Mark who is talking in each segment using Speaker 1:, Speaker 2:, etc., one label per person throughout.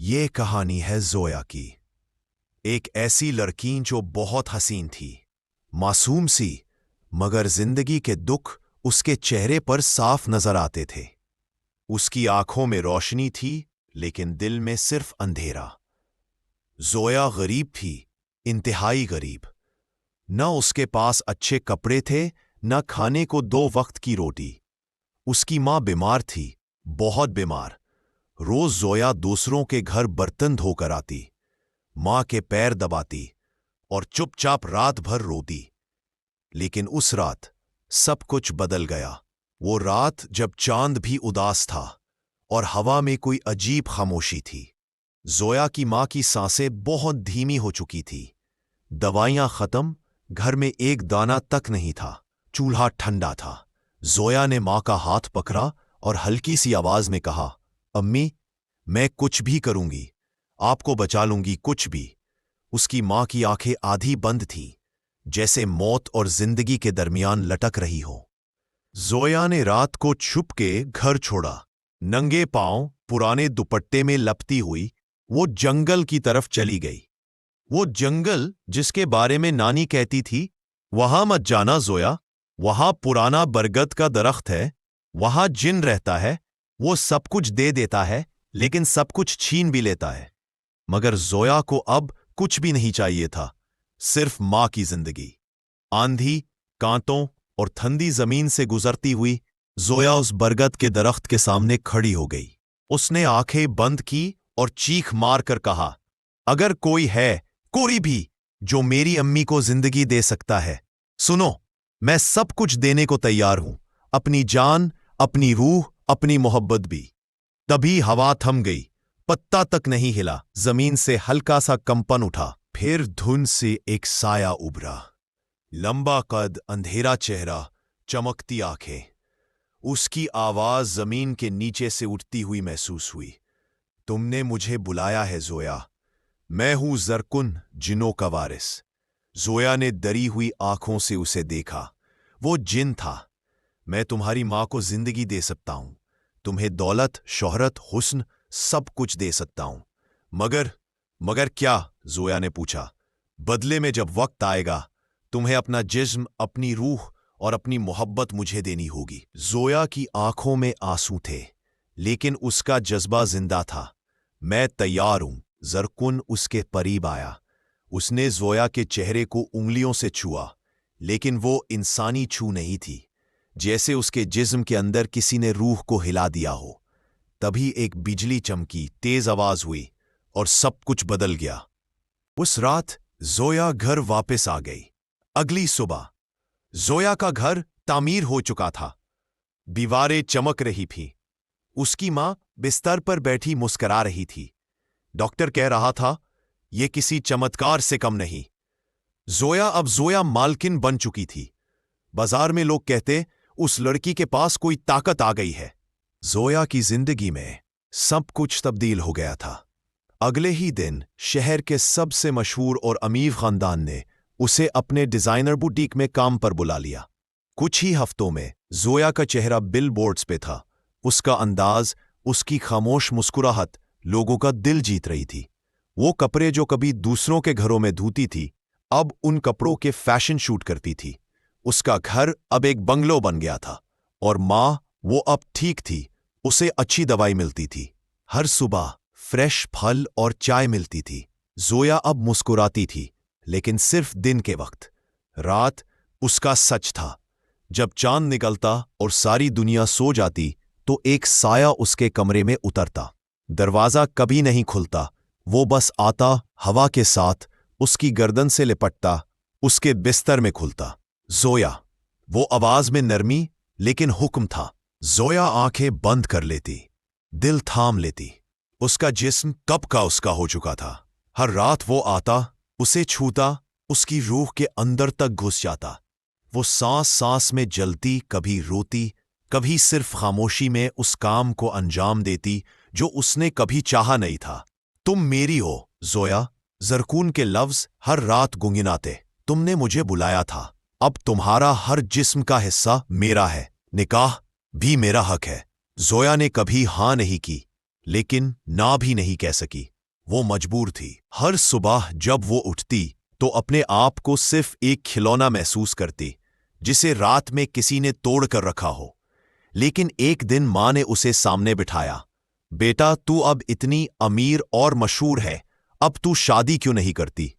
Speaker 1: یہ کہانی ہے زویا کی، ایک ایسی لڑکی جو بہت حسین تھی، معصوم سی، مگر زندگی کے دکھ اس کے چہرے پر صاف نظر آتے تھے۔ اس کی آنکھوں میں روشنی تھی لیکن دل میں صرف اندھیرا۔ زویا غریب تھی، انتہائی غریب۔ نہ اس کے پاس اچھے کپڑے تھے، نہ کھانے کو 2 وقت کی روٹی۔ اس کی ماں بیمار تھی، بہت بیمار۔ روز زویا دوسروں کے گھر برتن دھو کر آتی، ماں کے پیر دباتی اور چپ چاپ رات بھر روتی۔ لیکن اس رات سب کچھ بدل گیا۔ وہ رات جب چاند بھی اداس تھا اور ہوا میں کوئی عجیب خاموشی تھی۔ زویا کی ماں کی سانسیں بہت دھیمی ہو چکی تھی، دوائیاں ختم، گھر میں ایک دانہ تک نہیں تھا، چولہا ٹھنڈا تھا۔ زویا نے ماں کا ہاتھ پکڑا اور ہلکی سی آواز میں کہا، امی، میں کچھ بھی کروں گی، آپ کو بچا لوں گی، کچھ بھی۔ اس کی ماں کی آنکھیں آدھی بند تھیں، جیسے موت اور زندگی کے درمیان لٹک رہی ہو۔ زویا نے رات کو چھپ کے گھر چھوڑا، ننگے پاؤں، پرانے دوپٹے میں لپٹی ہوئی وہ جنگل کی طرف چلی گئی۔ وہ جنگل جس کے بارے میں نانی کہتی تھی، وہاں مت جانا زویا، وہاں پرانا برگد کا درخت ہے، وہاں جن رہتا ہے، وہ سب کچھ دے دیتا ہے لیکن سب کچھ چھین بھی لیتا ہے۔ مگر زویا کو اب کچھ بھی نہیں چاہیے تھا، صرف ماں کی زندگی۔ آندھی، کانٹوں اور ٹھنڈی زمین سے گزرتی ہوئی زویا اس برگد کے درخت کے سامنے کھڑی ہو گئی۔ اس نے آنکھیں بند کی اور چیخ مار کر کہا، اگر کوئی ہے، کوئی بھی، جو میری امی کو زندگی دے سکتا ہے، سنو، میں سب کچھ دینے کو تیار ہوں، اپنی جان، اپنی روح، اپنی محبت بھی۔ تبھی ہوا تھم گئی، پتا تک نہیں ہلا، زمین سے ہلکا سا کمپن اٹھا، پھر دھند سے ایک سایہ ابھرا، لمبا قد، اندھیرا چہرہ، چمکتی آنکھیں۔ اس کی آواز زمین کے نیچے سے اٹھتی ہوئی محسوس ہوئی، تم نے مجھے بلایا ہے زویا، میں ہوں زرکن، جنوں کا وارث۔ زویا نے ڈری ہوئی آنکھوں سے اسے دیکھا۔ وہ جن تھا، میں تمہاری ماں کو زندگی دے سکتا ہوں، تمہیں دولت، شہرت، حسن، سب کچھ دے سکتا ہوں، مگر کیا؟ زویا نے پوچھا۔ بدلے میں جب وقت آئے گا، تمہیں اپنا جسم، اپنی روح اور اپنی محبت مجھے دینی ہوگی۔ زویا کی آنکھوں میں آنسو تھے، لیکن اس کا جذبہ زندہ تھا۔ میں تیار ہوں۔ زرکن اس کے قریب آیا۔ اس نے زویا کے چہرے کو انگلیوں سے چھوا، لیکن وہ انسانی چھو نہیں تھی، جیسے اس کے جسم کے اندر کسی نے روح کو ہلا دیا ہو۔ تبھی ایک بجلی چمکی، تیز آواز ہوئی اور سب کچھ بدل گیا۔ اس رات زویا گھر واپس آ گئی۔ اگلی صبح زویا کا گھر تعمیر ہو چکا تھا، دیواریں چمک رہی تھیں۔ اس کی ماں بستر پر بیٹھی مسکرا رہی تھی۔ ڈاکٹر کہہ رہا تھا، یہ کسی چمتکار سے کم نہیں۔ زویا مالکن بن چکی تھی۔ بازار میں لوگ کہتے، اس لڑکی کے پاس کوئی طاقت آ گئی ہے۔ زویا کی زندگی میں سب کچھ تبدیل ہو گیا تھا۔ اگلے ہی دن شہر کے سب سے مشہور اور امیر خاندان نے اسے اپنے ڈیزائنر بوٹیک میں کام پر بلا لیا۔ کچھ ہی ہفتوں میں زویا کا چہرہ بل بورڈز پہ تھا۔ اس کا انداز، اس کی خاموش مسکراہٹ لوگوں کا دل جیت رہی تھی۔ وہ کپڑے جو کبھی دوسروں کے گھروں میں دھوتی تھی، اب ان کپڑوں کے فیشن شوٹ کرتی تھی۔ اس کا گھر اب ایک بنگلو بن گیا تھا، اور ماں، وہ اب ٹھیک تھی، اسے اچھی دوائی ملتی تھی، ہر صبح فریش پھل اور چائے ملتی تھی۔ زویا اب مسکراتی تھی، لیکن صرف دن کے وقت۔ رات اس کا سچ تھا۔ جب چاند نکلتا اور ساری دنیا سو جاتی تو ایک سایہ اس کے کمرے میں اترتا۔ دروازہ کبھی نہیں کھلتا، وہ بس آتا، ہوا کے ساتھ اس کی گردن سے لپٹتا، اس کے بستر میں کھلتا۔ زویا، وہ آواز میں نرمی لیکن حکم تھا۔ زویا آنکھیں بند کر لیتی، دل تھام لیتی۔ اس کا جسم کب کا اس کا ہو چکا تھا۔ ہر رات وہ آتا، اسے چھوتا، اس کی روح کے اندر تک گھس جاتا۔ وہ سانس سانس میں جلتی، کبھی روتی، کبھی صرف خاموشی میں اس کام کو انجام دیتی جو اس نے کبھی چاہا نہیں تھا۔ تم میری ہو زویا، زرکون کے لفظ ہر رات گنگناتے۔ تم نے مجھے بلایا تھا، اب تمہارا ہر جسم کا حصہ میرا ہے، نکاح بھی میرا حق ہے۔ زویا نے کبھی ہاں نہیں کی، लेकिन ना भी नहीं कह सकी। वो मजबूर थी। हर सुबह जब वो उठती तो अपने आप को सिर्फ एक खिलौना महसूस करती जिसे रात में किसी ने तोड़ कर रखा हो। लेकिन एक दिन मां ने उसे सामने बिठाया। बेटा, तू अब इतनी अमीर और मशहूर है, अब तू शादी क्यों नहीं करती?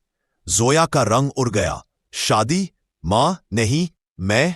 Speaker 1: जोया का रंग उड़ गया। शादी? मां, नहीं।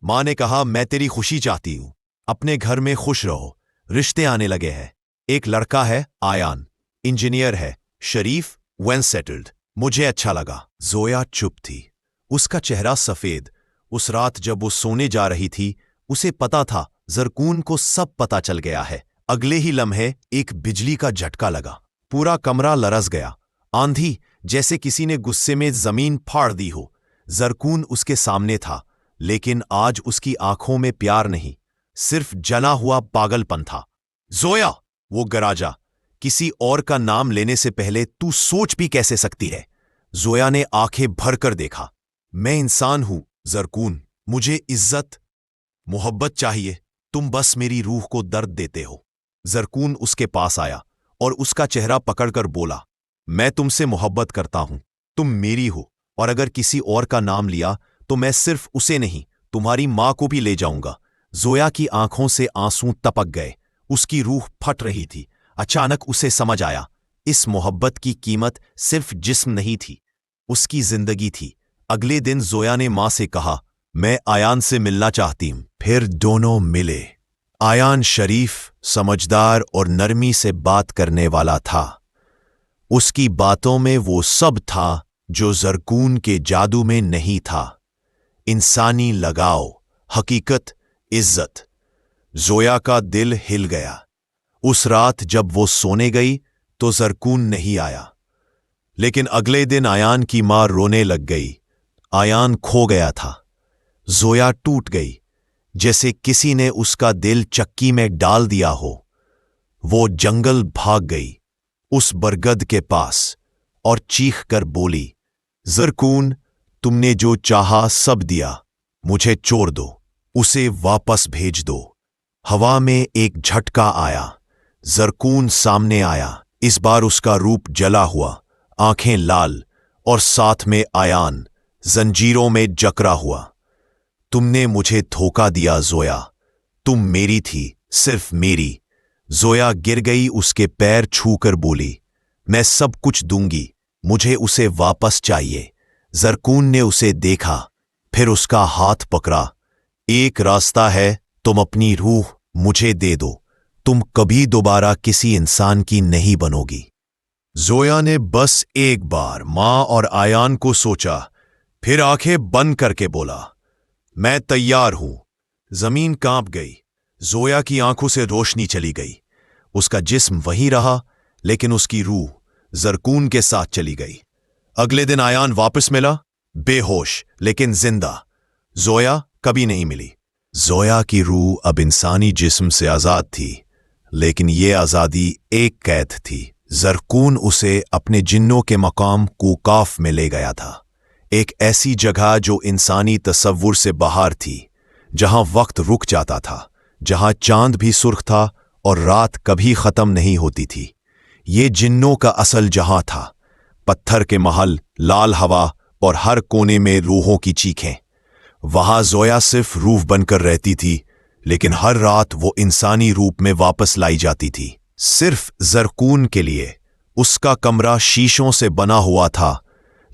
Speaker 1: मां ने कहा, मैं तेरी खुशी चाहती हूं। अपने घर में खुश रहो। रिश्ते आने लगे हैं। एक लड़का है, आयान, इंजीनियर है, शरीफ, वेल सेटल्ड। मुझे अच्छा लगा। जोया चुप थी। उसका चेहरा सफेद। उस रात जब वो सोने जा रही थी, उसे पता था जरकून को सब पता चल गया है। अगले ही लम्हे एक बिजली का झटका लगा। पूरा कमरा लरस गया। आंधी, जैसे किसी ने गुस्से में जमीन फाड़ दी हो। जरकून उसके सामने था, लेकिन आज उसकी आंखों में प्यार नहीं, सिर्फ जला हुआ पागलपन था। जोया, वो गराजा, किसी और का नाम लेने से पहले तू सोच भी कैसे सकती है? जोया ने आंखें भरकर देखा। मैं इंसान हूं जरकून, मुझे इज्जत, मोहब्बत चाहिए। तुम बस मेरी रूह को दर्द देते हो। जरकून उसके पास आया और उसका चेहरा पकड़कर बोला, मैं तुमसे मोहब्बत करता हूं, तुम मेरी हो, और अगर किसी और का नाम लिया तो मैं सिर्फ उसे नहीं, तुम्हारी मां को भी ले जाऊंगा। जोया की आंखों से आंसू टपक गए। उसकी रूह फट रही थी। अचानक उसे समझ आया, इस मोहब्बत की कीमत सिर्फ जिस्म नहीं थी, उसकी जिंदगी थी। अगले दिन जोया ने मां से कहा, मैं आयान से मिलना चाहती हूं। फिर दोनों मिले। आयान शरीफ, समझदार और नरमी से बात करने वाला था। उसकी बातों में वो सब था जो जरकून के जादू में नहीं था। इंसानी लगाव, हकीकत, इज्जत। जोया का दिल हिल गया। उस रात जब वो सोने गई तो जरकून नहीं आया, लेकिन अगले दिन आयान की मां रोने लग गई। आयान खो गया था। जोया टूट गई, जैसे किसी ने उसका दिल चक्की में डाल दिया हो। वो जंगल भाग गई, उस बरगद के पास, और चीख कर बोली, जरकून, तुमने जो चाहा सब दिया, मुझे छोड़ दो, उसे वापस भेज दो। हवा में एक झटका आया। जरकून सामने आया। इस बार उसका रूप जला हुआ, आंखें लाल, और साथ में आयान, जंजीरों में जकड़ा हुआ। तुमने मुझे धोखा दिया जोया, तुम मेरी थी, सिर्फ मेरी। जोया गिर गई, उसके पैर छूकर बोली, मैं सब कुछ दूंगी, मुझे उसे वापस चाहिए। जरकून ने उसे देखा, फिर उसका हाथ पकड़ा। एक रास्ता है, तुम अपनी रूह मुझे दे दो, तुम कभी दोबारा किसी इंसान की नहीं बनोगी। जोया ने बस एक बार मां और आयान को सोचा, फिर आंखें बंद करके बोला, मैं तैयार हूं। जमीन कांप गई। जोया की आंखों से रोशनी चली गई। उसका जिस्म वही रहा, लेकिन उसकी रूह जरकून के साथ चली गई। अगले दिन आयान वापस मिला, बेहोश लेकिन जिंदा। जोया कभी नहीं मिली। जोया की रूह अब इंसानी जिस्म से आजाद थी, लेकिन ये आजादी एक कैद थी। जरकून उसे अपने जिन्नों के मकाम कूकाफ में ले गया था, एक ऐसी जगह जो इंसानी तसव्वुर से बाहर थी, जहां वक्त रुक जाता था, जहां चांद भी सुर्ख था और रात कभी खत्म नहीं होती थी। ये जिन्नों का असल जहां था, पत्थर के महल, लाल हवा और हर कोने में रूहों की चीखें। वहां जोया सिर्फ रूह बनकर रहती थी, लेकिन हर रात वो इंसानी रूप में वापस लाई जाती थी, सिर्फ जरकून के लिए। उसका कमरा शीशों से बना हुआ था,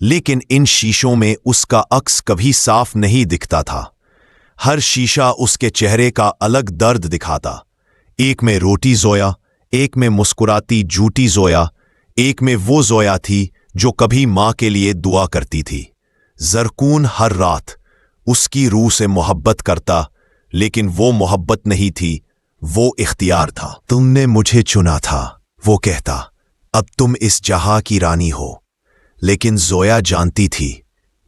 Speaker 1: लेकिन इन शीशों में उसका अक्स कभी साफ नहीं दिखता था। हर शीशा उसके चेहरे का अलग दर्द दिखाता। एक में रोटी जोया, एक में मुस्कुराती झूठी जोया, एक में वो जोया थी जो कभी मां के लिए दुआ करती थी। जरकून हर रात उसकी रूह से मोहब्बत करता, लेकिन वो मोहब्बत नहीं थी, वो इख्तियार था। तुमने मुझे चुना था, वो कहता, अब तुम इस जहां की रानी हो। लेकिन जोया जानती थी,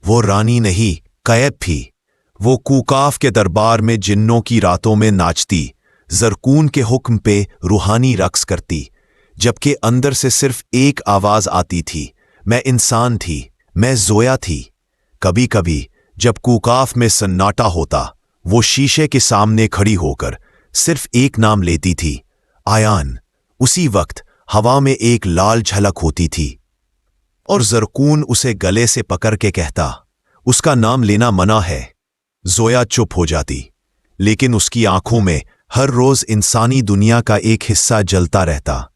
Speaker 1: वो रानी नहीं, कैद थी। वो कूकाफ के दरबार में जिन्नों की रातों में नाचती, जरकून के हुक्म पे रूहानी रक्स करती, जबकि अंदर से सिर्फ एक आवाज आती थी, मैं इंसान थी, मैं जोया थी। कभी कभी जब कूकाफ में सन्नाटा होता, वो शीशे के सामने खड़ी होकर सिर्फ एक नाम लेती थी, आयान। उसी वक्त हवा में एक लाल झलक होती थी और जरकून उसे गले से पकड़ के कहता, उसका नाम लेना मना है। जोया चुप हो जाती, लेकिन उसकी आंखों में हर रोज इंसानी दुनिया का एक हिस्सा जलता रहता।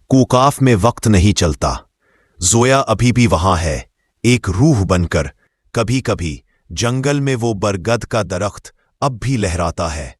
Speaker 1: कूकाफ में वक्त नहीं चलता। जोया अभी भी वहां है, एक रूह बनकर। कभी कभी जंगल में वो बरगद का दरख्त अब भी लहराता है।